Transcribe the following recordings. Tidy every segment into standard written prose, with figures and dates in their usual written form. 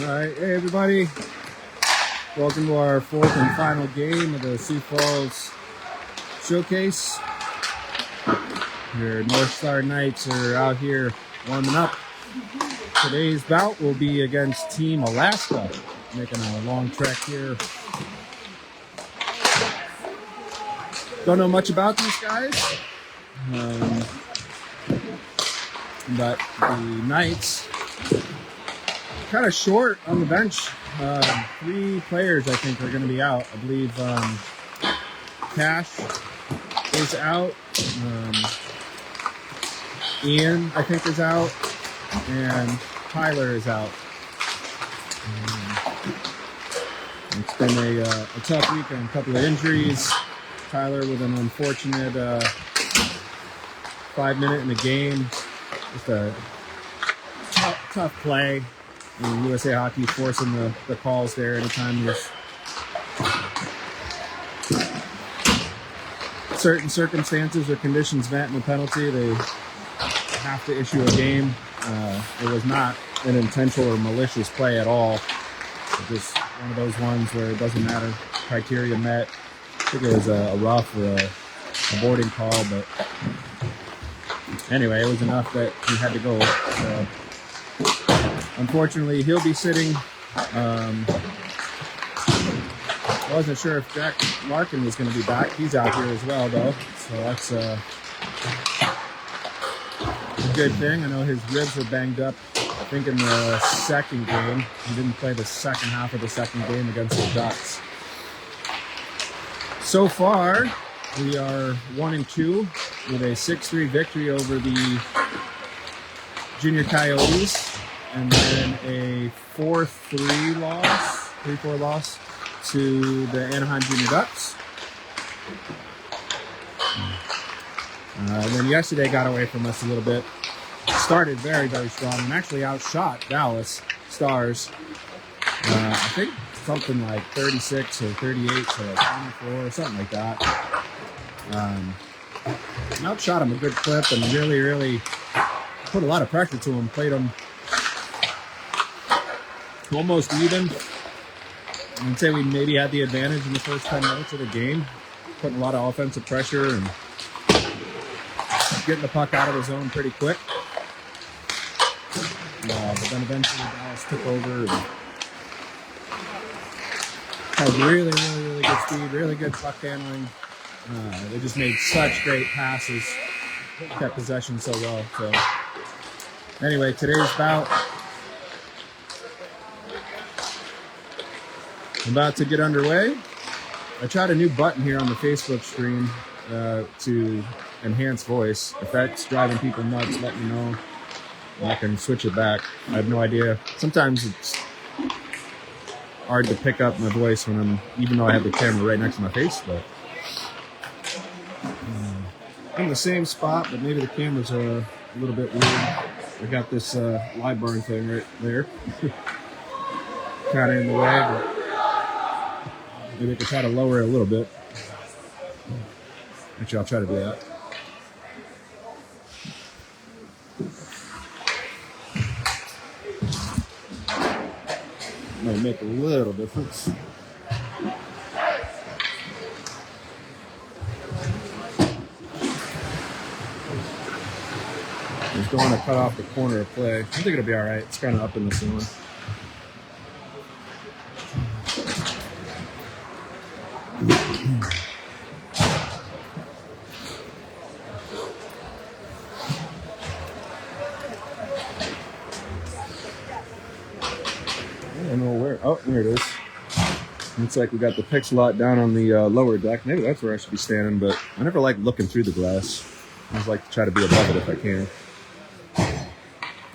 All right, hey everybody. Welcome to our fourth and final game of the Sioux Falls Showcase. Your North Star Knights are out here warming up. Today's bout will be against Team Alaska, making a long trek here. Don't know much about these guys, but the Knights kind of short on the bench. 3 players I think are going to be out. I believe Cash is out. Ian I think is out, and Tyler is out. It's been a tough weekend. A couple of injuries. Tyler with an unfortunate 5-minute in the game. Just a tough play. And USA Hockey forcing the calls there anytime there's certain circumstances or conditions met in the penalty, they have to issue a game. It was not an intentional or malicious play at all. It's just one of those ones where it doesn't matter. Criteria met. I think it was a rough or a boarding call, but anyway, it was enough that he had to go. So, unfortunately, he'll be sitting. I wasn't sure if Jack Larkin was going to be back. He's out here as well, though. So that's a good thing. I know his ribs were banged up, I think, in the second game. He didn't play the second half of the second game against the Ducks. So far, we are 1-2 with a 6-3 victory over the Junior Coyotes. And then a 4-3 loss, 3-4 loss to the Anaheim Junior Ducks. And then yesterday got away from us a little bit. Started very, very strong and actually outshot Dallas Stars. I think something like 36 or 38 to 24 or something like that. Outshot him a good clip and really, really put a lot of pressure to him. Played him almost even. I'd say we maybe had the advantage in the first 10 minutes of the game, putting a lot of offensive pressure and getting the puck out of the zone pretty quick. But then eventually Dallas took over and had really, really, really good speed, really good puck handling. They just made such great passes, kept possession so well. So anyway, today's bout. About to get underway. I tried a new button here on the Facebook stream to enhance voice. If that's driving people nuts, let me know. I can switch it back. I have no idea. Sometimes it's hard to pick up my voice when even though I have the camera right next to my face, but I'm in the same spot, but maybe the cameras are a little bit weird. I got this live barn thing right there. Kind of in the way, but maybe I could try to lower it a little bit. Actually, I'll try to do that. Might make a little difference. Just don't want to cut off the corner of play. I think it'll be all right. It's kind of up in the ceiling. I don't know where. Oh, there it is. Looks like we got the Pixelot down on the lower deck. Maybe that's where I should be standing, but I never like looking through the glass. I always like to try to be above it if I can.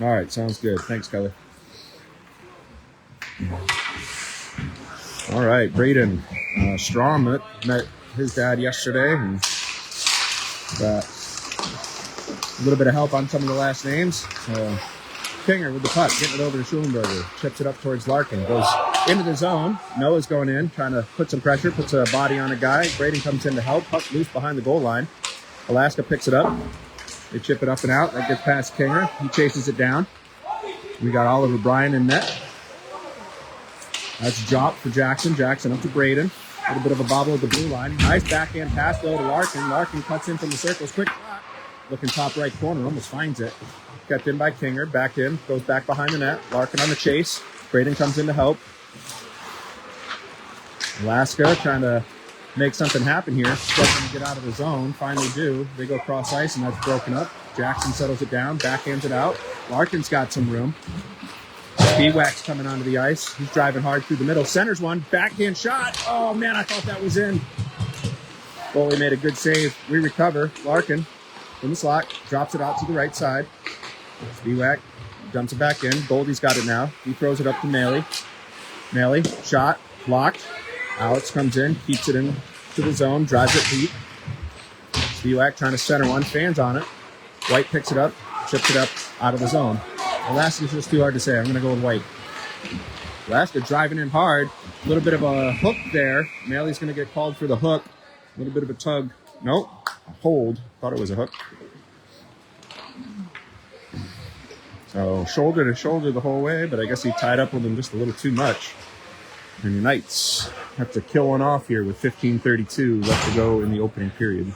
All right, sounds good. Thanks, Kelly. All right, Braden Strom met his dad yesterday and got a little bit of help on some of the last names. Kinger with the puck, getting it over to Schulenberger, chips it up towards Larkin, goes into the zone. Noah's going in, trying to put some pressure, puts a body on a guy. Braden comes in to help, puck loose behind the goal line. Alaska picks it up. They chip it up and out. That gets past Kinger. He chases it down. We got Oliver Bryan in net. That's a drop for Jackson. Jackson up to Braden. A little bit of a bobble at the blue line. Nice backhand pass though to Larkin. Larkin cuts in from the circles. Quick shot. Looking top right corner. Almost finds it. Kept in by Kinger. Back in. Goes back behind the net. Larkin on the chase. Braden comes in to help. Alaska trying to make something happen here. Struggling to get out of the zone. Finally do. They go cross ice and that's broken up. Jackson settles it down. Backhands it out. Larkin's got some room. B-Wax coming onto the ice. He's driving hard through the middle. Centers one. Backhand shot. Oh, man, I thought that was in. Goalie made a good save. We recover. Larkin in the slot. Drops it out to the right side. B-Wax dumps it back in. Goldie's got it now. He throws it up to Maley. Maley, shot. Blocked. Alex comes in. Keeps it in to the zone. Drives it deep. B-Wax trying to center one. Fans on it. White picks it up. Chips it up out of the zone. Alaska's just too hard to say. I'm going to go with White. Alaska driving in hard. A little bit of a hook there. Maley's going to get called for the hook. A little bit of a tug. Nope. Hold. Thought it was a hook. So shoulder to shoulder the whole way, but I guess he tied up with him just a little too much. And the Knights have to kill one off here with 15:32 left to go in the opening period.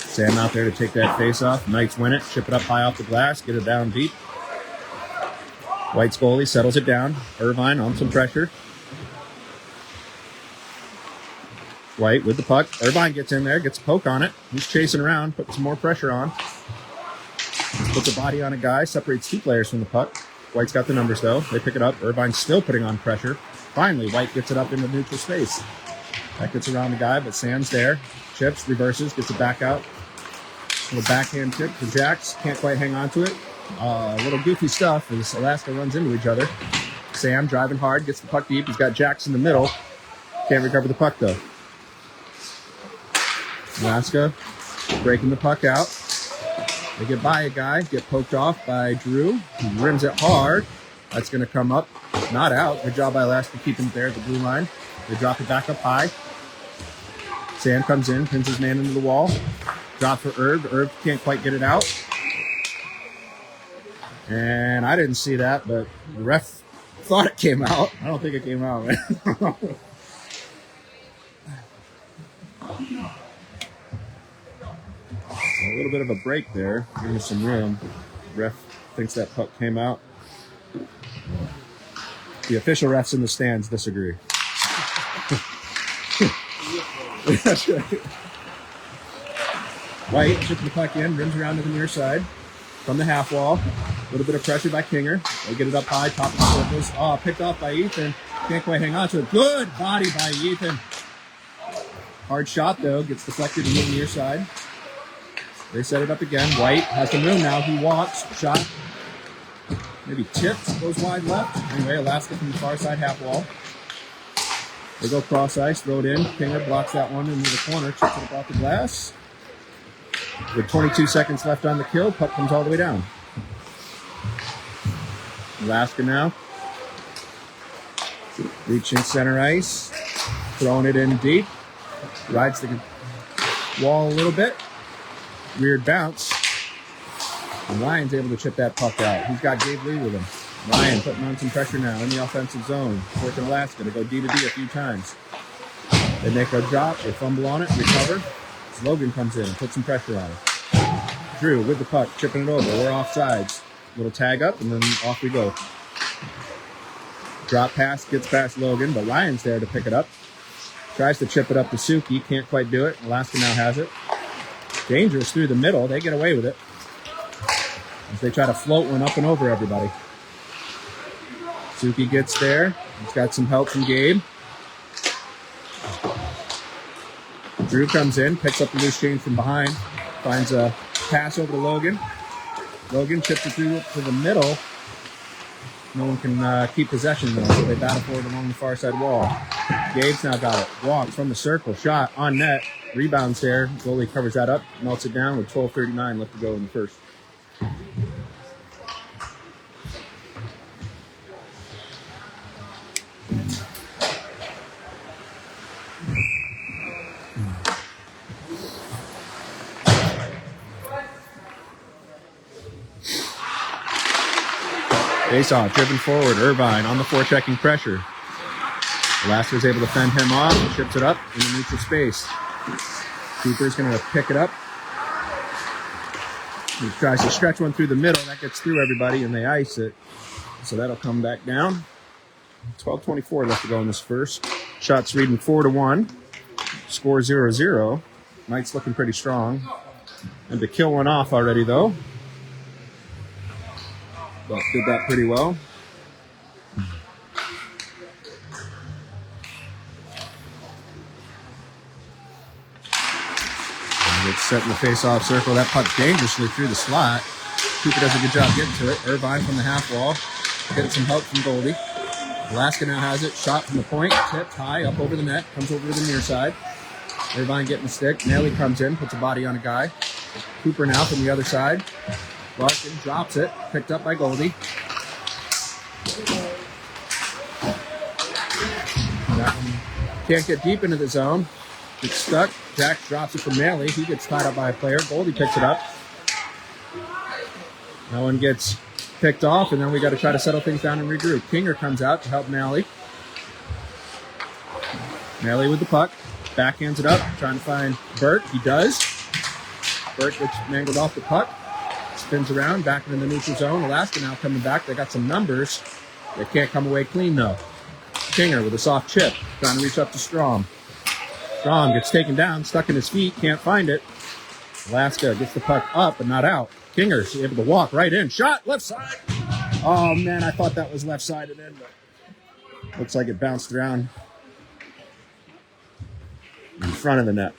Sam out there to take that face off. Knights win it. Chip it up high off the glass. Get it down deep. White's goalie settles it down. Irvine on some pressure. White with the puck. Irvine gets in there. Gets a poke on it. He's chasing around. Putting some more pressure on. Puts a body on a guy. Separates two players from the puck. White's got the numbers though. They pick it up. Irvine's still putting on pressure. Finally, White gets it up into neutral space. That gets around the guy, but Sam's there. Chips, reverses, gets it back out. Little backhand tip for Jax. Can't quite hang on to it. Little goofy stuff as Alaska runs into each other. Sam driving hard, gets the puck deep. He's got Jax in the middle. Can't recover the puck though. Alaska breaking the puck out. They get by a guy, get poked off by Drew. He rims it hard. That's going to come up. Not out. Good job by Alaska keeping it there at the blue line. They drop it back up high. Sam comes in, pins his man into the wall. Drop for Herb. Herb can't quite get it out. And I didn't see that, but the ref thought it came out. I don't think it came out, man. A little bit of a break there. Giving us some room. Ref thinks that puck came out. The official refs in the stands disagree. That's right. White chipping the puck in, rims around to the near side from the half wall. A little bit of pressure by Kinger. They get it up high, top of the circles. Oh, picked off by Ethan. Can't quite hang on to it. Good body by Ethan. Hard shot though, gets deflected into the near side. They set it up again. White has some room now. He walks, shot. Maybe tipped, goes wide left. Anyway, Alaska from the far side half wall. They go cross ice, throw it in. Kinger blocks that one into the corner, chips it up off the glass. With 22 seconds left on the kill, puck comes all the way down. Alaska now. Reaching center ice. Throwing it in deep. Rides the wall a little bit. Weird bounce. And Ryan's able to chip that puck out. He's got Gabe Lee with him. Ryan putting on some pressure now in the offensive zone. Forcing Alaska to go D to D a few times. They make a drop. They fumble on it. Recover. Logan comes in and puts some pressure on it. Drew with the puck, chipping it over. We're off sides. Little tag up, and then off we go. Drop pass, gets past Logan, but Ryan's there to pick it up. Tries to chip it up to Suki. Can't quite do it. Alaska now has it. Dangerous through the middle. They get away with it. As they try to float one up and over everybody. Suki gets there. He's got some help from Gabe. Drew comes in, picks up the loose change from behind, finds a pass over to Logan. Logan chips it through to the middle. No one can keep possession though, so they battle for it along the far side wall. Gabe's now got it. Walks from the circle, shot on net, rebounds there. Goalie covers that up, melts it down with 12:39 left to go in the first. Face off, driven forward. Irvine on the forechecking pressure. Alaska's able to fend him off. Chips it up in the neutral space. Cooper's going to pick it up. He tries to stretch one through the middle. That gets through everybody, and they ice it. So that'll come back down. 12:24 left to go in this first. Shots reading 4-1. Score 0-0. Knight's looking pretty strong. And to kill one off already, though. But did that pretty well. It's set in the face-off circle. That puck dangerously through the slot. Cooper does a good job getting to it. Irvine from the half wall. Getting some help from Goldie. Alaska now has it. Shot from the point. Tipped high up over the net. Comes over to the near side. Irvine getting the stick. Nelly comes in. Puts a body on a guy. Cooper now from the other side. Larkin drops it. Picked up by Goldie. That one can't get deep into the zone. Gets stuck. Jack drops it from Maley. He gets tied up by a player. Goldie picks it up. That one gets picked off, and then we got to try to settle things down and regroup. Kinger comes out to help Maley. Maley with the puck. Backhands it up, trying to find Burt. He does. Burt gets mangled off the puck. Spins around, back into the neutral zone. Alaska now coming back. They got some numbers. They can't come away clean, though. Kinger with a soft chip, trying to reach up to Strom. Strom gets taken down, stuck in his feet, can't find it. Alaska gets the puck up, but not out. Kinger's able to walk right in. Shot, left side. Oh, man, I thought that was left-sided in, but looks like it bounced around in front of the net.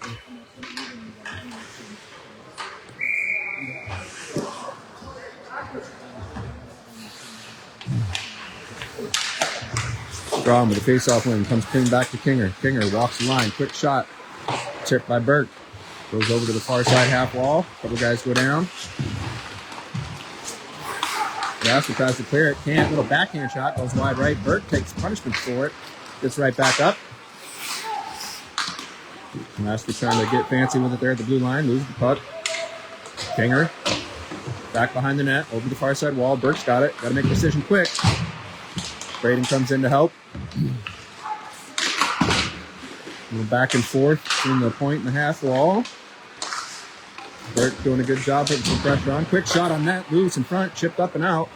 Strom with a face-off win. Comes clean back to Kinger. Kinger walks the line. Quick shot. Tipped by Burt. Goes over to the far side half wall. Couple guys go down. Alaska tries to clear it. Can't. Little backhand shot. Goes wide right. Burt takes punishment for it. Gets right back up. Alaska trying to get fancy with it there at the blue line. Loses the puck. Kinger. Back behind the net. Over the far side wall. Burt's got it. Got to make a decision quick. Braden comes in to help. A little back and forth between the point and the half wall. Burt doing a good job putting some pressure on. Quick shot on net. Loose in front. Chipped up and out.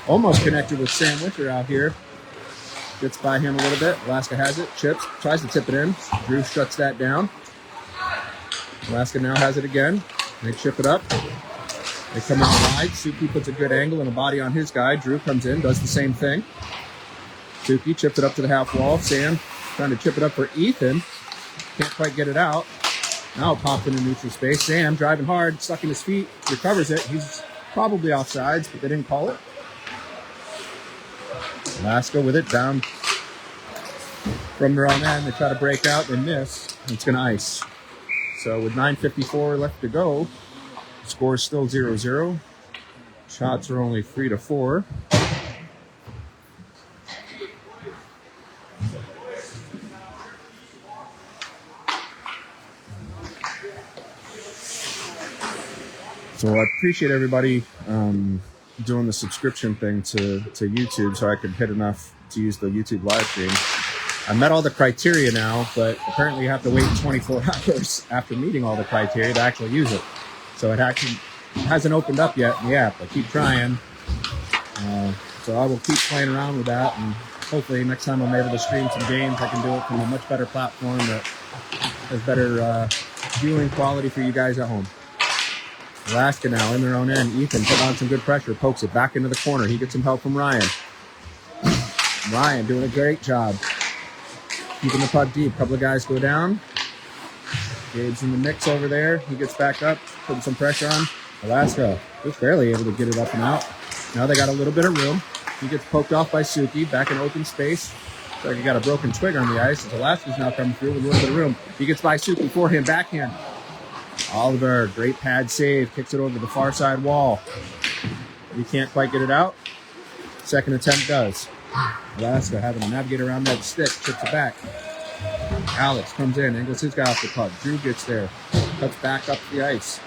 Almost connected with Sam Winter out here. Gets by him a little bit. Alaska has it. Chips. Tries to tip it in. Drew shuts that down. Alaska now has it again. They chip it up. They come in wide. Suki puts a good angle and a body on his guy. Drew comes in, does the same thing. Suki chips it up to the half wall. Sam trying to chip it up for Ethan. Can't quite get it out. Now it popped into neutral space. Sam driving hard, stuck in his feet, recovers it. He's probably offsides, but they didn't call it. Alaska with it down from their own end. They try to break out. They miss. It's going to ice. So with 9:54 left to go, score is still 0-0. Shots are only 3-4. So I appreciate everybody doing the subscription thing to YouTube so I could hit enough to use the YouTube live stream. I met all the criteria now, but apparently you have to wait 24 hours after meeting all the criteria to actually use it. So it actually hasn't opened up yet in the app. I keep trying. So I will keep playing around with that, and hopefully next time I'm able to stream some games, I can do it from a much better platform that has better viewing quality for you guys at home. Alaska now in their own end. Ethan put on some good pressure, pokes it back into the corner. He gets some help from Ryan. Ryan doing a great job keeping the puck deep. Couple of guys go down. Gabe's in the mix over there. He gets back up, putting some pressure on. Alaska was barely able to get it up and out. Now they got a little bit of room. He gets poked off by Suki, back in open space. Looks like he got a broken twig on the ice. Alaska's now coming through with a little bit of room. He gets by Suki, forehand, backhand. Oliver, great pad save, kicks it over the far side wall. He can't quite get it out. Second attempt does. Alaska having to navigate around that stick, chips it back. Alex comes in, angles his guy off the puck. Drew gets there, cuts back up the ice.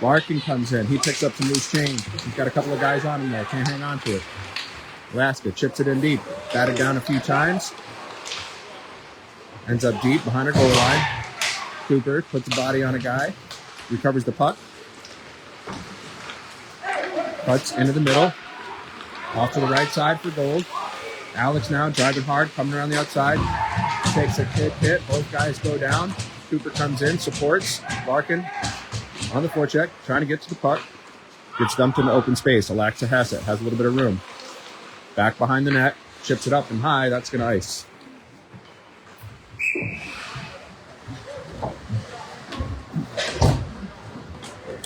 Larkin comes in. He picks up some loose change. He's got a couple of guys on him there. Can't hang on to it. Alaska chips it in deep. Batted down a few times. Ends up deep behind her goal line. Cooper puts a body on a guy. Recovers the puck. Puts into the middle. Off to the right side for Gold. Alex now driving hard, coming around the outside. Takes a hit. Both guys go down. Cooper comes in, supports. Larkin on the forecheck, trying to get to the puck. Gets dumped into open space. Alexa has it. Has a little bit of room. Back behind the net. Chips it up and high. That's going to ice.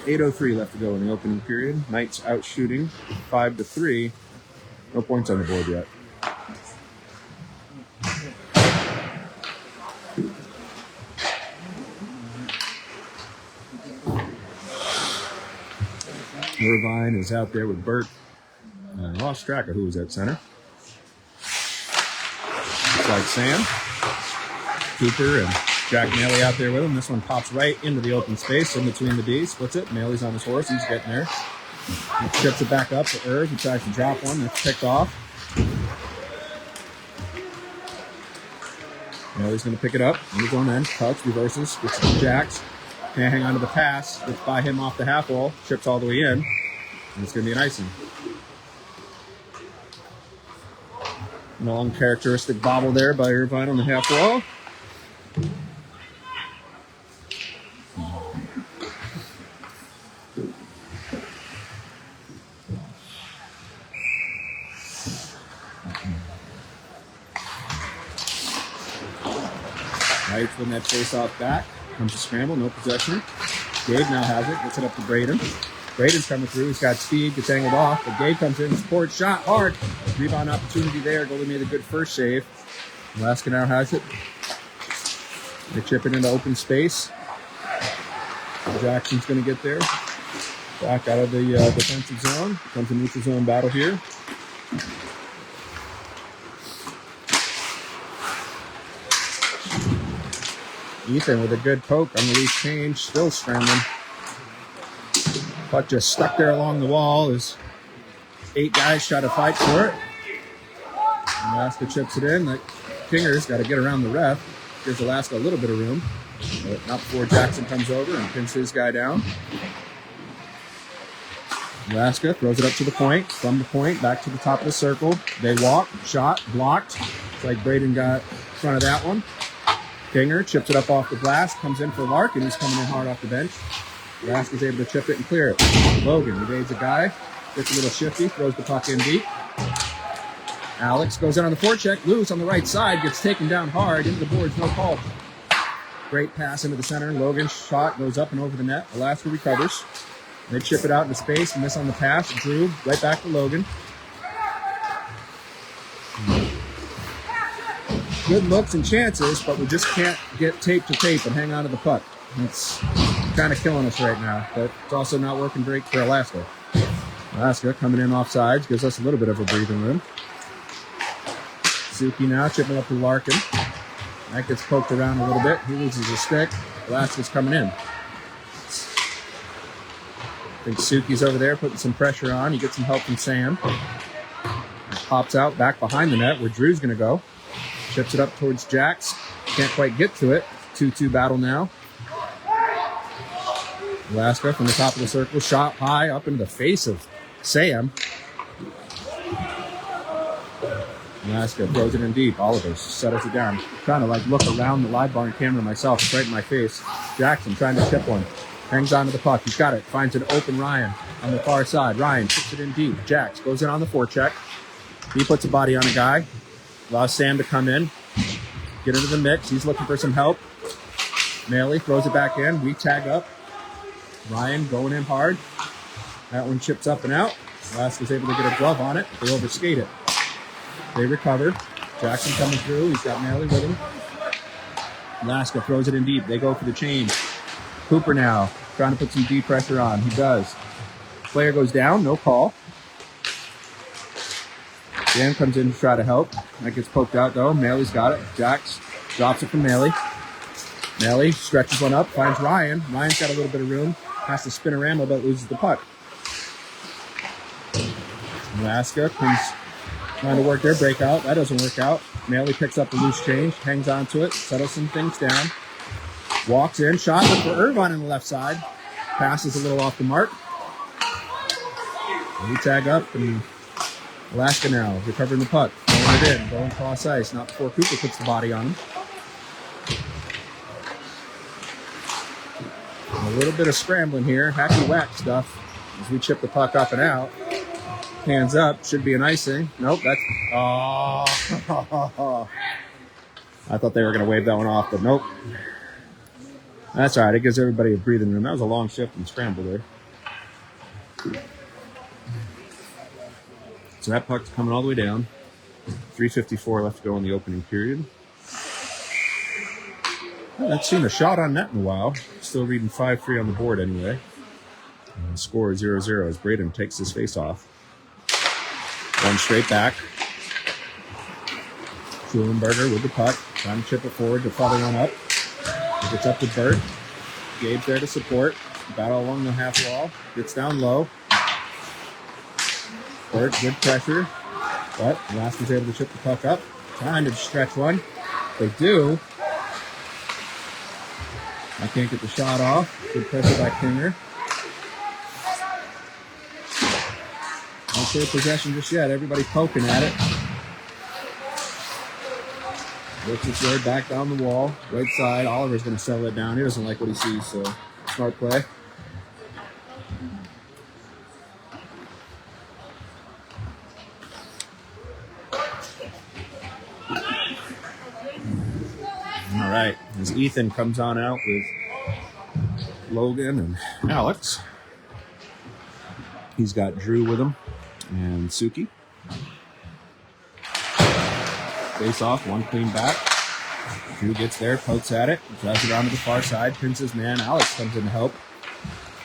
.803 left to go in the opening period. Knights out shooting 5-3. No points on the board yet. Irvine is out there with Burt. I lost track of who was at center. Looks like Sam. Cooper and Jack Maley out there with him. This one pops right into the open space in between the D's. Splits it. Maley's on his horse. He's getting there. He chips it back up to Irv. He tries to drop one. That's picked off. Maley's going to pick it up. On his own end. Tucks, reverses. Gets to Jacks. Can't hang on to the pass. Gets by him off the half wall. Chips all the way in. And it's going to be an icing. An uncharacteristic bobble there by Irvine on the half wall. Knights win that face-off back. Comes to scramble, no possession. Gabe now has it, gets it up to Braden. Braden's coming through, he's got speed, gets angled off, but Gabe comes in, supports, shot hard. Rebound opportunity there, goalie made a good first save. Alaska now has it. They chip it into open space. Jackson's going to get there. Back out of the defensive zone. Comes a neutral zone battle here. Ethan with a good poke on the loose change, still scrambling. Puck just stuck there along the wall as 8 guys try to fight for it. And Alaska chips it in. The Kingers got to get around the ref. Gives Alaska a little bit of room, but not before Jackson comes over and pins his guy down. Alaska throws it up to the point, from the point back to the top of the circle. They walk, shot, blocked. It's like Braden got in front of that one. Kinger chips it up off the glass, comes in for Larkin, who's coming in hard off the bench. Alaska's able to chip it and clear it. Logan evades a guy, gets a little shifty, throws the puck in deep. Alex goes in on the forecheck, loose on the right side, gets taken down hard, into the boards, no call. Great pass into the center. Logan's shot goes up and over the net. Alaska recovers. They chip it out into space, miss on the pass. Drew right back to Logan. Good looks and chances, but we just can't get tape to tape and hang on to the puck. It's kind of killing us right now, but it's also not working great for Alaska. Alaska coming in off sides, gives us a little bit of a breathing room. Suki now chipping up to Larkin. That gets poked around a little bit. He loses his stick. Alaska's coming in. I think Suki's over there putting some pressure on. He gets some help from Sam. Pops out back behind the net where Drew's going to go. Chips it up towards Jax. Can't quite get to it. 2-2 battle now. Alaska from the top of the circle. Shot high up into the face of Sam. Alaska throws it in deep. Oliver settles it down. Trying to look around the live barn camera myself. It's right in my face. Jackson trying to chip one. Hangs on to the puck. He's got it. Finds an open Ryan on the far side. Ryan puts it in deep. Jax goes in on the forecheck. He puts a body on a guy. Allows Sam to come in. Get into the mix. He's looking for some help. Maley throws it back in. We tag up. Ryan going in hard. That one chips up and out. Alaska's able to get a glove on it. They overskate it. They recover. Jackson coming through. He's got Maley with him. Alaska throws it in deep. They go for the change. Cooper now trying to put some deep pressure on. He does. Player goes down. No call. Dan comes in to try to help. That gets poked out though. Maley's got it. Jax drops it from Maley. Maley stretches one up. Finds Ryan. Ryan's got a little bit of room. Has to spin around, but loses the puck. Alaska comes trying to work their breakout. That doesn't work out. Maley picks up the loose change, hangs onto it, settles some things down. Walks in, shot for Irvine on the left side. Passes a little off the mark. We tag up, and Alaska now recovering the puck. Throwing it in, going cross ice. Not before Cooper puts the body on him. And a little bit of scrambling here. Hacky whack stuff as we chip the puck up and out. Hands up, should be an icing. Nope, that's... Oh. I thought they were going to wave that one off, but nope. That's all right. It gives everybody a breathing room. That was a long shift and scramble there. So that puck's coming all the way down. 3:54 left to go in the opening period. I haven't seen a shot on net in a while. Still reading 5-3 on the board anyway. And the score is 0-0 as Braden takes his face off. One straight back. Schulenberger with the puck. Trying to chip it forward to follow one up. Gets up to Burt. Gabe's there to support. Battle along the half wall. Gets down low. Burt, good pressure. But Alaska's able to chip the puck up. Trying to stretch one. They do. I can't get the shot off. Good pressure by Kinger. Not sure possession just yet. Everybody poking at it. Works its way back down the wall. Right side. Oliver's going to settle it down. He doesn't like what he sees, so smart play. All right. As Ethan comes on out with Logan and Alex. He's got Drew with him and Suki. Face off, one clean back. Drew gets there, pokes at it, drives it around to the far side, pins his man. Alex comes in to help.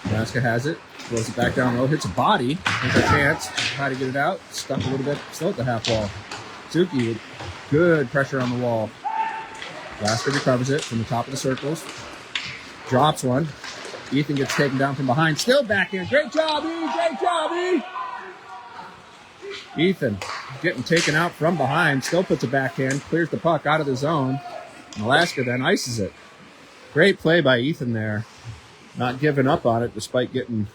Nebraska has it, throws it back down low, hits a body, has a chance, try to get it out, stuck a little bit, still at the half wall. Suki with good pressure on the wall. Nebraska recovers it from the top of the circles, drops one. Ethan gets taken down from behind, still back in. Great job, E! Great job, E! Ethan getting taken out from behind, still puts a backhand, clears the puck out of the zone. And Alaska then ices it. Great play by Ethan there. Not giving up on it despite getting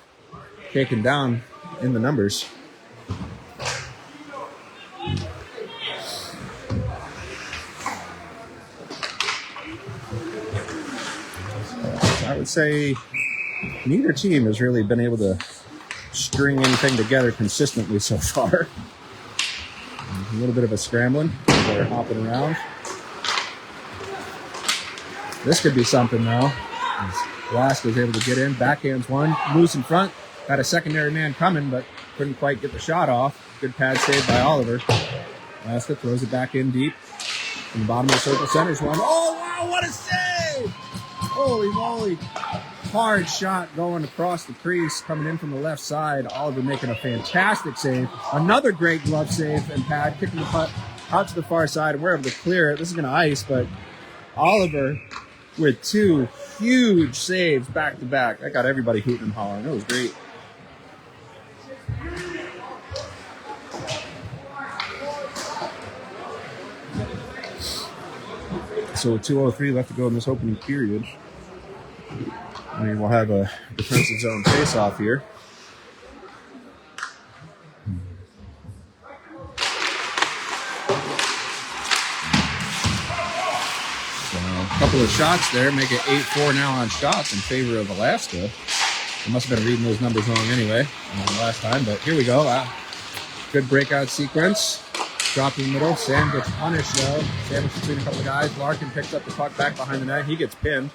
taken down in the numbers. I would say neither team has really been able to string anything together consistently so far. A little bit of a scrambling. They're hopping around. This could be something, though. Alaska was able to get in. Backhands one. Loose in front. Got a secondary man coming, but couldn't quite get the shot off. Good pad save by Oliver. Alaska throws it back in deep. From the bottom of the circle, centers one. Oh, wow, what a save! Holy moly. Hard shot going across the crease, coming in from the left side. Oliver making a fantastic save. Another great glove save and pad, kicking the puck out to the far side, and we're able to clear it. This is going to ice, but Oliver with two huge saves back to back. That got everybody hooting and hollering. It was great. So 2:03 left to go in this opening period. I mean, we'll have a defensive zone face-off here. So a couple of shots there, make it 8-4 now on shots in favor of Alaska. I must have been reading those numbers wrong anyway last time, but here we go. Good breakout sequence. Drop in the middle. Sam gets punished, though. Sandwich between a couple of guys. Larkin picks up the puck back behind the net. He gets pinned.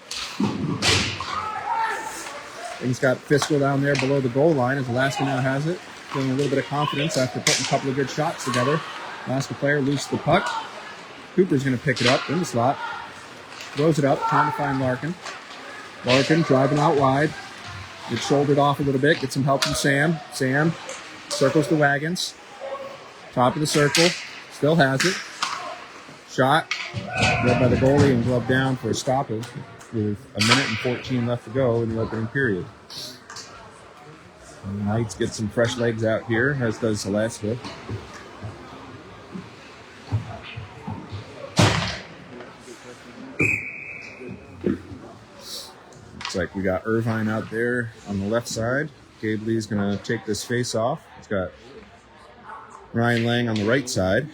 He's got Fiskell down there below the goal line as Alaska now has it. Feeling a little bit of confidence after putting a couple of good shots together. Alaska player loosed the puck. Cooper's going to pick it up in the slot. Throws it up, trying to find Larkin. Larkin driving out wide. Gets shouldered off a little bit. Gets some help from Sam. Sam circles the wagons. Top of the circle. Still has it. Shot. Grabbed by the goalie and gloved down for a stoppage. with a minute and 14 left to go in the opening period. And the Knights get some fresh legs out here, as does Alaska. Looks like we got Irvine out there on the left side. Gabe Lee's going to take this face off. He's got Ryan Lang on the right side.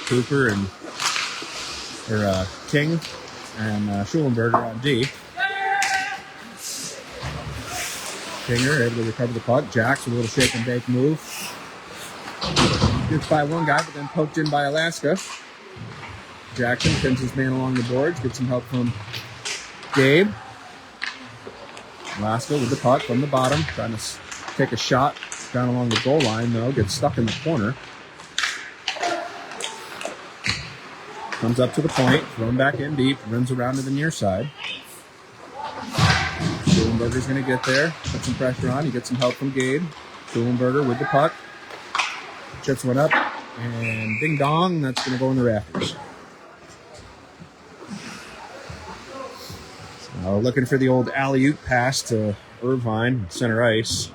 Cooper and King and Schulenberger on D. Kinger able to recover the puck. Jacks with a little shake and bake move. Gets by one guy, but then poked in by Alaska. Jackson pins his man along the boards. Gets some help from Gabe. Alaska with the puck from the bottom. Trying to take a shot down along the goal line, though. Gets stuck in the corner. Comes up to the point. Thrown back in deep. Runs around to the near side. Schulenberger's going to get there, put some pressure on. He gets some help from Gabe. Schulenberger with the puck. Chips one up, and ding dong, that's going to go in the rafters. So looking for the old alley-oop pass to Irvine, center ice.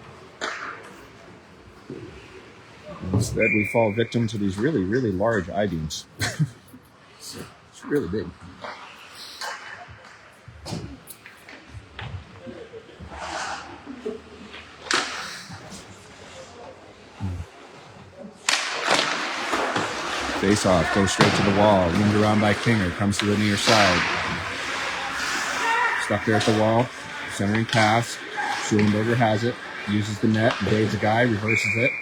Instead, we fall victim to these really, really large I-beams. It's really big. Face off, goes straight to the wall, winged around by Kinger, comes to the near side. Stuck there at the wall, centering pass. Schulenberger has it, uses the net, evades a guy, reverses it.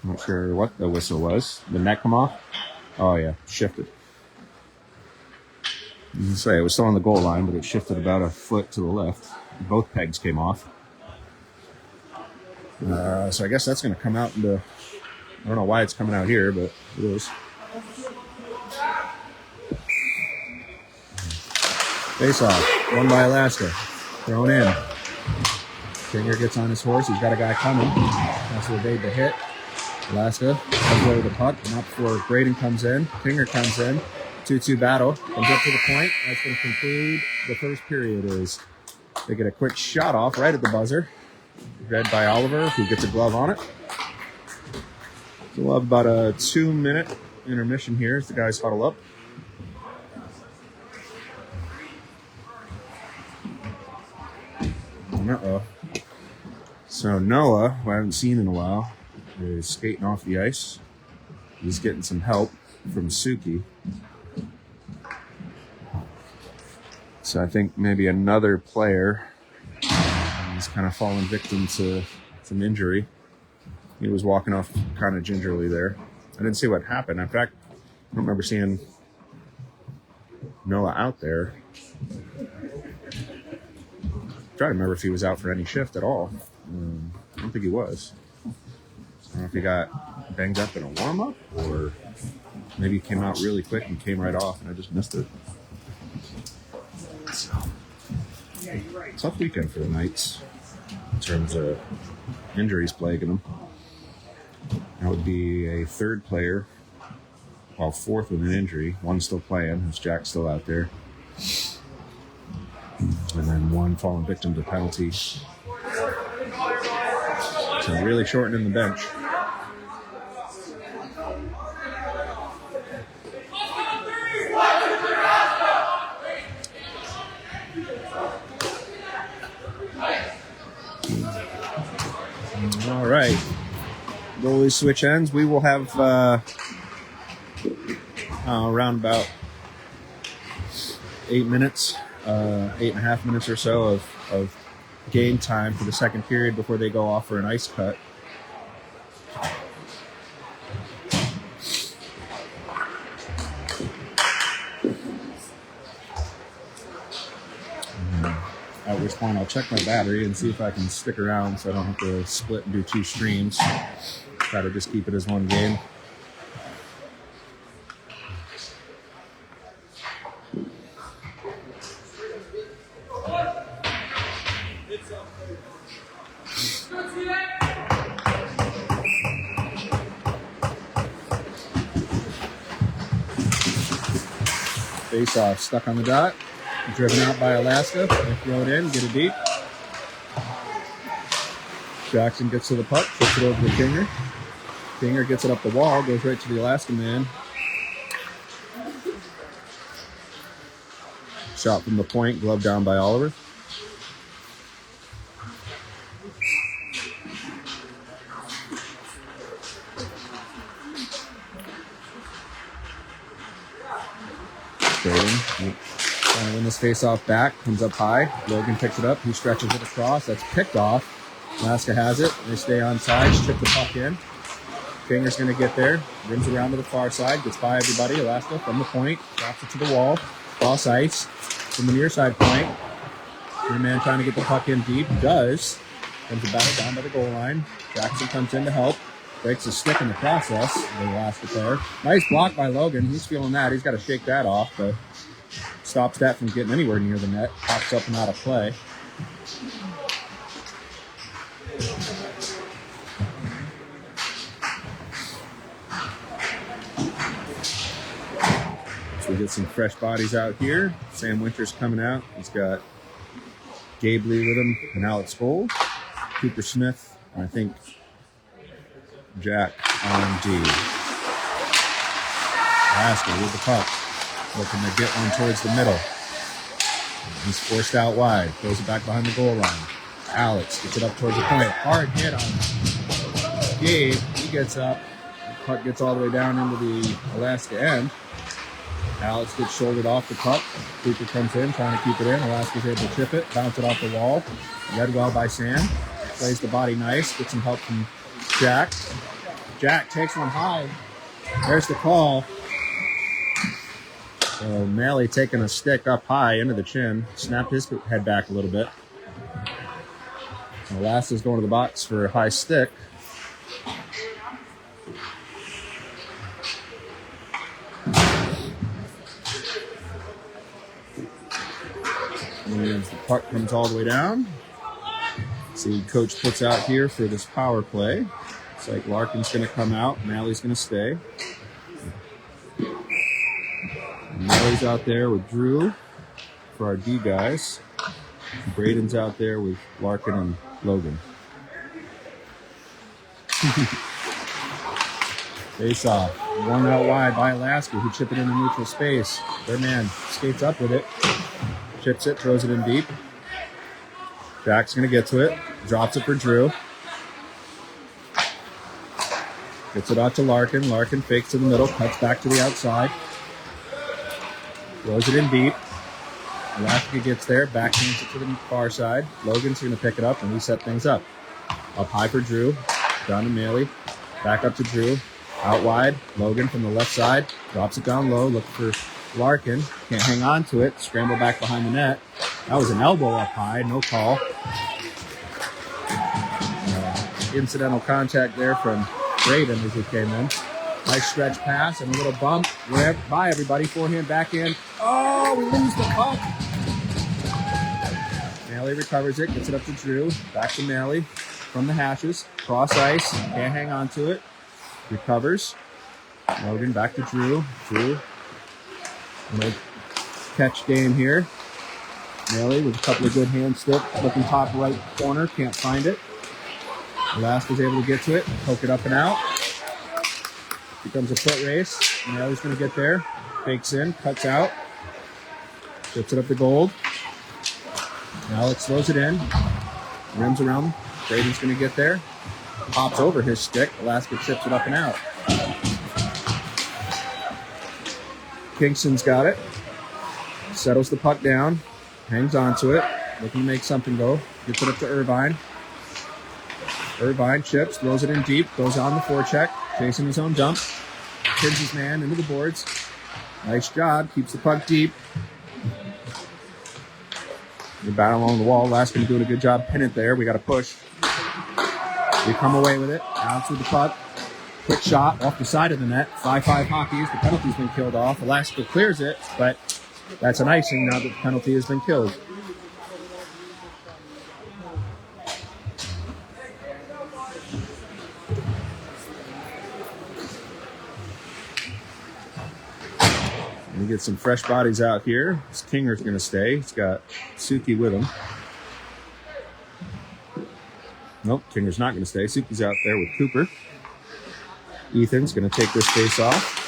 Not sure what the whistle was. The net come off? Oh yeah, shifted. You can say it was still on the goal line, but it shifted about a foot to the left. Both pegs came off. So I guess that's going to come out into, I don't know why it's coming out here, but it is. Face off, won by Alaska, thrown in. Kinger gets on his horse, he's got a guy coming, has to evade the hit. Alaska comes over the puck, not before Braden comes in. Kinger comes in, 2-2 battle, comes up to the point. That's going to conclude the first period. Is they get a quick shot off right at the buzzer. Read by Oliver, who gets a glove on it. So we'll have about a 2-minute intermission here as the guys huddle up. Uh-oh. So Noah, who I haven't seen in a while, is skating off the ice. He's getting some help from Suki. So I think maybe another player is kind of fallen victim to some injury. He was walking off kind of gingerly there. I didn't see what happened. In fact, I don't remember seeing Noah out there. I'm trying to remember if he was out for any shift at all. I don't think he was. I don't know if he got banged up in a warm-up, or maybe he came out really quick and came right off and I just missed it. So, tough weekend for the Knights in terms of injuries plaguing them. That would be a third player, well, fourth with an injury. One still playing, who's Jack still out there. And then one fallen victim to penalty. So really shortening the bench. All right. Goalie switch ends. We will have around about 8 minutes. 8.5 minutes or so of game time for the second period before they go off for an ice cut. At which point I'll check my battery and see if I can stick around so I don't have to split and do 2 streams. Try to just keep it as one game. Face off, stuck on the dot. Driven out by Alaska. They throw it in, get it deep. Jackson gets to the puck, flips it over to Kinger. Kinger gets it up the wall, goes right to the Alaska man. Shot from the point, glove down by Oliver. Braden trying to win this face-off back, comes up high. Logan picks it up, he stretches it across. That's picked off. Alaska has it. They stay on side, chip the puck in. Kinger's going to get there, rims around to the far side, gets by everybody. Alaska from the point, drops it to the wall, cross ice from the near side point. Your man trying to get the puck in deep, does. Comes to battle down by the goal line. Jackson comes in to help, breaks his stick in the process. The Alaska player. Nice block by Logan. He's feeling that. He's got to shake that off, but stops that from getting anywhere near the net. Pops up and out of play. So we get some fresh bodies out here. Sam Winters coming out. He's got Gabe Lee with him and Alex Gold. Cooper Smith, and I think Jack on D. Alaska with the puck. Looking to get one towards the middle. He's forced out wide. Throws it back behind the goal line. Alex gets it up towards the point. Hard hit on Gabe. He gets up. The puck gets all the way down into the Alaska end. Alex gets shouldered off the puck. Cooper comes in, trying to keep it in. Alaska's able to chip it, bounce it off the wall. Read well by Sam. Plays the body nice. Gets some help from Jack. Jack takes one high. There's the call. So Malley taking a stick up high into the chin. Snapped his head back a little bit. Alaska's going to the box for a high stick. And the puck comes all the way down. See, coach puts out here for this power play. It's like Larkin's going to come out. Malley's going to stay. And Malley's out there with Drew for our D guys. Braden's out there with Larkin and Logan. Face off. One out wide by Alaska, who chip it into neutral space. Their man skates up with it. Chips it, throws it in deep. Jack's going to get to it. Drops it for Drew. Gets it out to Larkin. Larkin fakes to the middle, cuts back to the outside. Throws it in deep. Alaska gets there, backhands it to the far side. Logan's going to pick it up and reset things up. Up high for Drew. Down to Malley. Back up to Drew. Out wide. Logan from the left side. Drops it down low. Look for Larkin. Can't hang on to it. Scramble back behind the net. That was an elbow up high. No call. Incidental contact there from Braden as he came in. Nice stretch pass and a little bump. By everybody. Forehand, backhand. Oh, we lose the puck. Malley recovers it. Gets it up to Drew. Back to Malley from the hashes. Cross ice. Can't hang on to it. Recovers. Logan back to Drew. Drew. Catch game here. Malley with a couple of good hand sticks. Looking top right corner. Can't find it. Alaska's able to get to it. Poke it up and out. Becomes a foot race. Malley's going to get there. Fakes in. Cuts out. Gets it up to Gold. Alex throws it in. Rims around. Braden's going to get there. Pops over his stick. Alaska chips it up and out. Kingston's got it. Settles the puck down. Hangs on to it. Looking to make something go. Gets it up to Irvine. Irvine chips. Throws it in deep. Goes on the forecheck. Chasing his own dump. Pins his man into the boards. Nice job. Keeps the puck deep. The battle along the wall. Alaska doing a good job. Pin it there. We got to push. We come away with it. Alex with the puck. Quick shot off the side of the net. 5-5 hockey. The penalty's been killed off. Alaska clears it, but that's an icing now that the penalty has been killed. We get some fresh bodies out here. This Kinger's going to stay. He's got Suki with him. Nope, Kinger's not going to stay. Suki's out there with Cooper. Ethan's going to take this face off.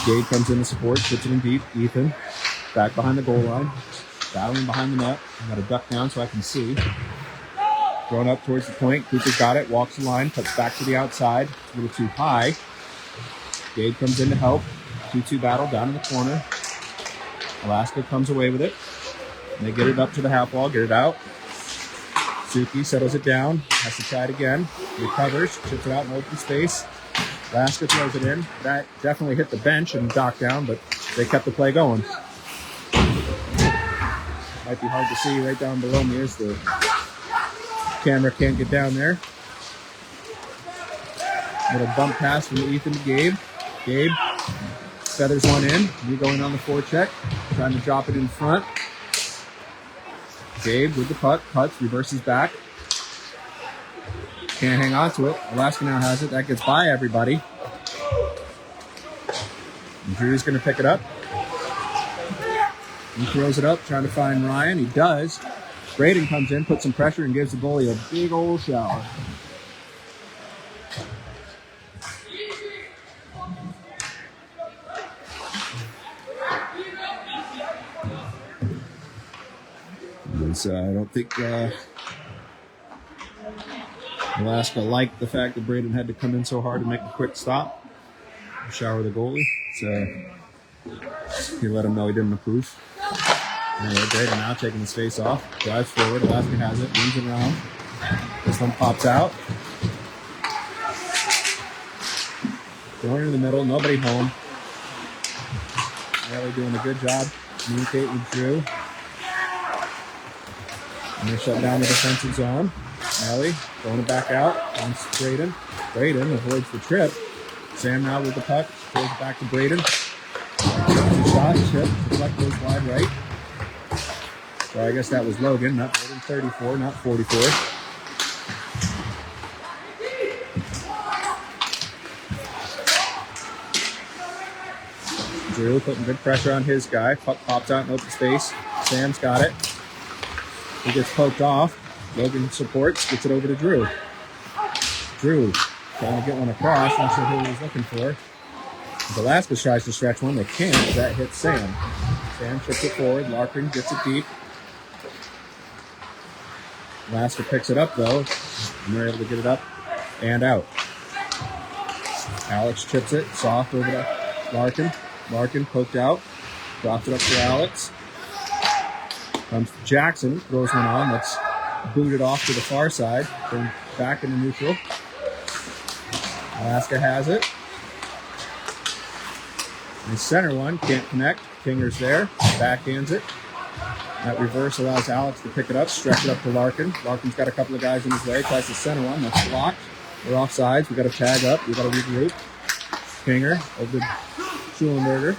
Gabe comes in to support, puts it in deep. Ethan back behind the goal line, battling behind the net. I got to duck down so I can see. Going up towards the point. Cooper's got it, walks the line, cuts back to the outside. A little too high. Gabe comes in to help. 2-2 battle down in the corner. Alaska comes away with it. And they get it up to the half wall, get it out. Suki settles it down, has to try it again. Recovers, chips it out in open space. Alaska throws it in. That definitely hit the bench and docked down, but they kept the play going. Might be hard to see right down below me as the camera can't get down there. Little bump pass from Ethan to Gabe. Gabe feathers one in. You going on the forecheck, trying to drop it in front. Gabe with the putt, cuts, reverses back. Can't hang on to it. Alaska now has it. That gets by everybody. And Drew's going to pick it up. He throws it up, trying to find Ryan. He does. Braden comes in, puts some pressure, and gives the goalie a big old shower. So I don't think Alaska liked the fact that Braden had to come in so hard to make a quick stop. Shower the goalie. So he let him know he didn't approve. Anyway, Braden now taking his face off. Drives forward. Alaska has it. Moves it around. This one pops out. Going in the middle. Nobody home. Really doing a good job communicating with Drew. And they shut down the defensive zone. Ellie throwing it back out. On Braden. Braden avoids the trip. Sam now with the puck. Throws it back to Braden. Shot, chip. Deflect goes wide right. So I guess that was Logan. Not Braden 34, not 44. Drew putting good pressure on his guy. Puck pops out in open space. Sam's got it. He gets poked off. Logan supports, gets it over to Drew. Drew trying to get one across. Not sure who he was looking for. Velasquez tries to stretch one. They can't. That hits Sam. Sam chips it forward. Larkin gets it deep. Velasquez picks it up, though. And they're able to get it up and out. Alex chips it. Soft over to Larkin. Larkin poked out. Drops it up to Alex. Comes to Jackson, throws one on, that's booted off to the far side, then back into neutral. Alaska has it. And center one, can't connect. Kinger's there, backhands it. That reverse allows Alex to pick it up, stretch it up to Larkin. Larkin's got a couple of guys in his way, tries to center one, that's blocked. We're offsides, we got to tag up, we got to regroup. Kinger over to Schulenberger.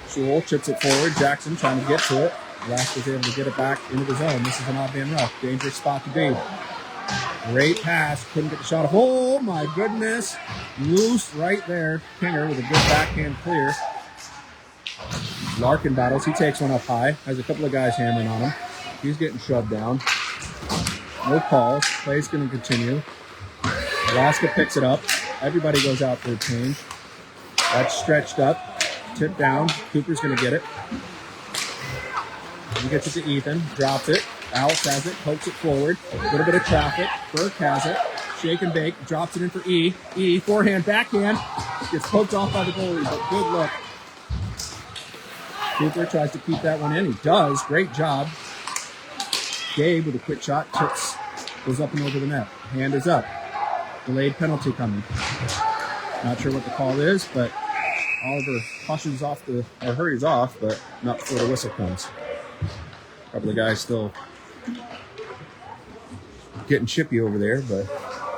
Schul chips it forward, Jackson trying to get to it. Alaska's able to get it back into the zone. This is an odd man rough. Dangerous spot to be. Great pass. Couldn't get the shot off. Oh, my goodness. Loose right there. Kinger with a good backhand clear. Larkin battles. He takes one up high. Has a couple of guys hammering on him. He's getting shoved down. No calls. Play's going to continue. Alaska picks it up. Everybody goes out for a change. That's stretched up. Tipped down. Cooper's going to get it. He gets it to Ethan, drops it. Alex has it, pokes it forward. A little bit of traffic. Burke has it. Shake and bake, drops it in for E. E, forehand, backhand. Gets poked off by the goalie, but good look. Cooper tries to keep that one in. He does. Great job. Gabe with a quick shot, tips, goes up and over the net. Hand is up. Delayed penalty coming. Not sure what the call is, but Oliver pushes off hurries off, but not before the whistle comes. A couple of guys still getting chippy over there, but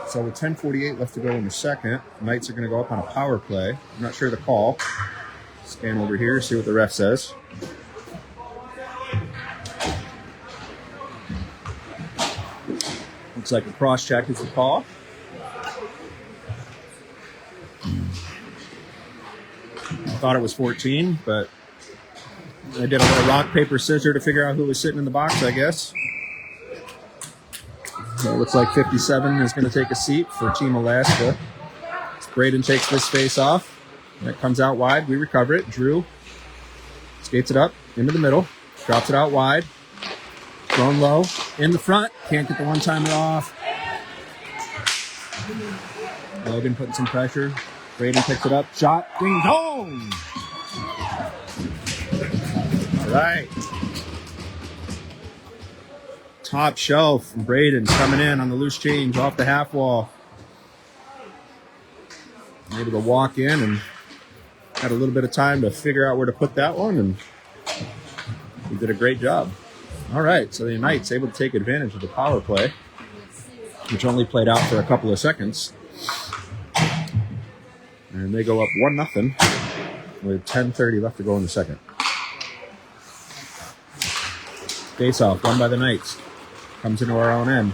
so with 10:48 left to go in the second, the Knights are going to go up on a power play. I'm not sure the call. Scan over here, see what the ref says. Looks like a cross check is the call. thought it was 14, but I did a little rock, paper, scissors to figure out who was sitting in the box, I guess. So it looks like 57 is going to take a seat for Team Alaska. Braden takes this face off. That comes out wide. We recover it. Drew skates it up into the middle. Drops it out wide. Thrown low. In the front. Can't get the one-timer off. Logan putting some pressure. Braden picks it up. Shot. Ding dong! All right. Top shelf. Braden coming in on the loose change off the half wall. Able to walk in and had a little bit of time to figure out where to put that one, and he did a great job. All right, so the Knights able to take advantage of the power play, which only played out for a couple of seconds. And they go up 1-0 with 10:30 left to go in the second. Face off, won by the Knights. Comes into our own end.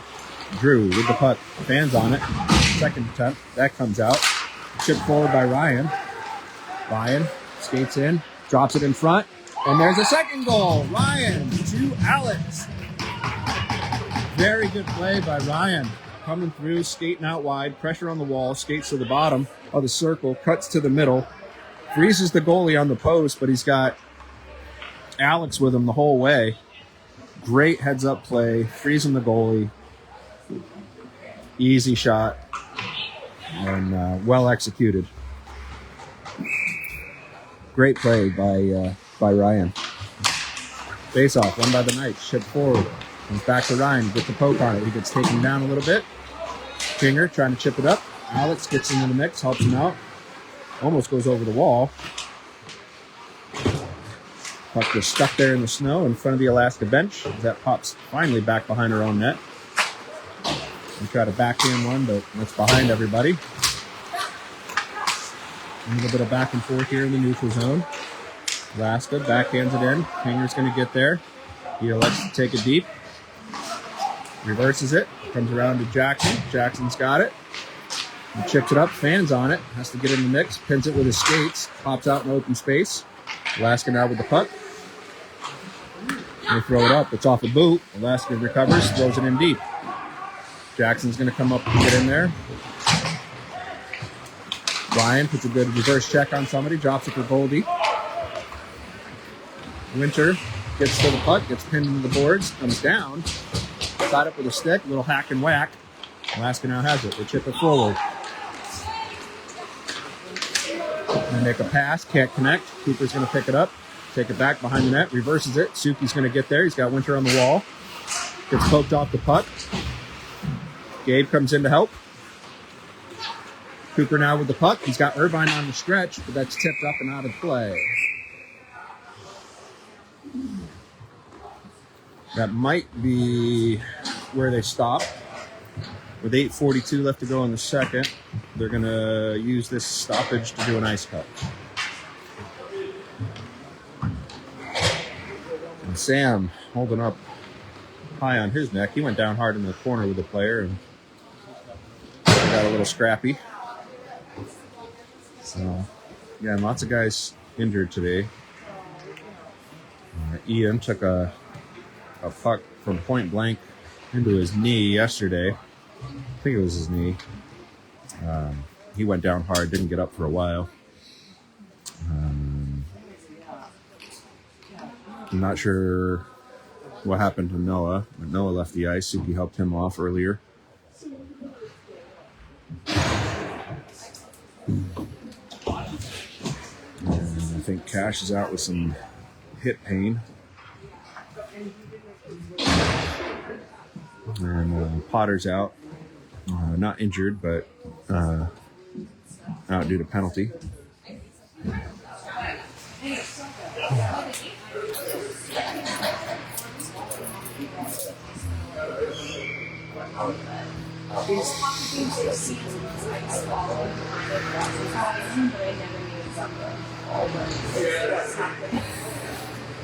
Drew with the puck, fans on it. Second attempt, that comes out. Chip forward by Ryan. Ryan skates in, drops it in front, and there's a second goal. Ryan to Alex. Very good play by Ryan. Coming through, skating out wide, pressure on the wall, skates to the bottom of the circle, cuts to the middle, freezes the goalie on the post, but he's got Alex with him the whole way. Great heads-up play, freezing the goalie. Easy shot. And well executed. Great play by Ryan. Face off, won by the Knights. Chip forward. Comes back to Ryan. Gets the poke on it. He gets taken down a little bit. Finger trying to chip it up. Alex gets into the mix, helps him out. Almost goes over the wall. Puck was stuck there in the snow in front of the Alaska bench. That pops finally back behind her own net. We try to backhand one, but that's behind everybody. A little bit of back and forth here in the neutral zone. Alaska backhands it in. Finger's going to get there. He elects to take it deep. Reverses it. Comes around to Jackson. Jackson's got it. He chips it up. Fans on it. Has to get in the mix. Pins it with his skates. Pops out in open space. Alaska now with the puck. They throw it up. It's off a boot. Alaska recovers. Throws it in deep. Jackson's going to come up and get in there. Ryan puts a good reverse check on somebody. Drops it for Goldie. Winter gets to the puck. Gets pinned into the boards. Comes down. Tied up with a stick. Little hack and whack. Alaska now has it. They chip it forward. They make a pass. Can't connect. Cooper's going to pick it up. Take it back behind the net. Reverses it. Suki's going to get there. He's got Winter on the wall. Gets poked off the puck. Gabe comes in to help. Cooper now with the puck. He's got Irvine on the stretch, but that's tipped up and out of play. That might be where they stop. With 8:42 left to go in the second, they're going to use this stoppage to do an ice cut. And Sam holding up high on his neck. He went down hard in the corner with the player and got a little scrappy. So, yeah, and lots of guys injured today. Ian took a puck from point blank into his knee yesterday. I think it was his knee. He went down hard, didn't get up for a while. I'm not sure what happened to Noah. But Noah left the ice. Suki helped him off earlier. And I think Cash is out with some hip pain. And Potter's out. Not injured, but out due to penalty.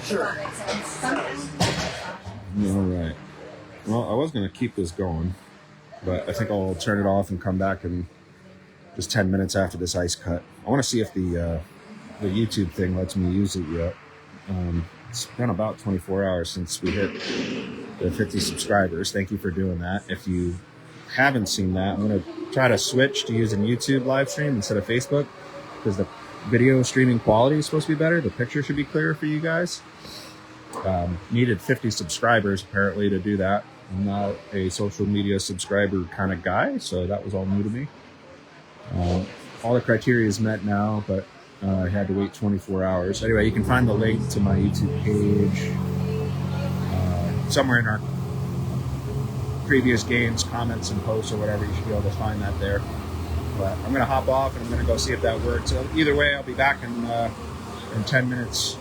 Sure. All right. Well, I was going to keep this going, but I think I'll turn it off and come back in just 10 minutes after this ice cut. I want to see if the the YouTube thing lets me use it yet. It's been about 24 hours since we hit the 50 subscribers. Thank you for doing that. If you haven't seen that, I'm going to try to switch to using YouTube live stream instead of Facebook, because the video streaming quality is supposed to be better. The picture should be clearer for you guys. Needed 50 subscribers apparently to do that. I'm not a social media subscriber kind of guy, so that was all new to me. All the criteria is met now, but I had to wait 24 hours. Anyway, you can find the link to my YouTube page somewhere in our previous games, comments, and posts or whatever. You should be able to find that there. But I'm going to hop off and I'm going to go see if that works. So either way, I'll be back in 10 minutes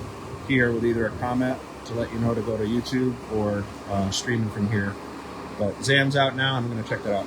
here with either a comment to let you know to go to YouTube or streaming from here. But Zam's out now. I'm going to check that out.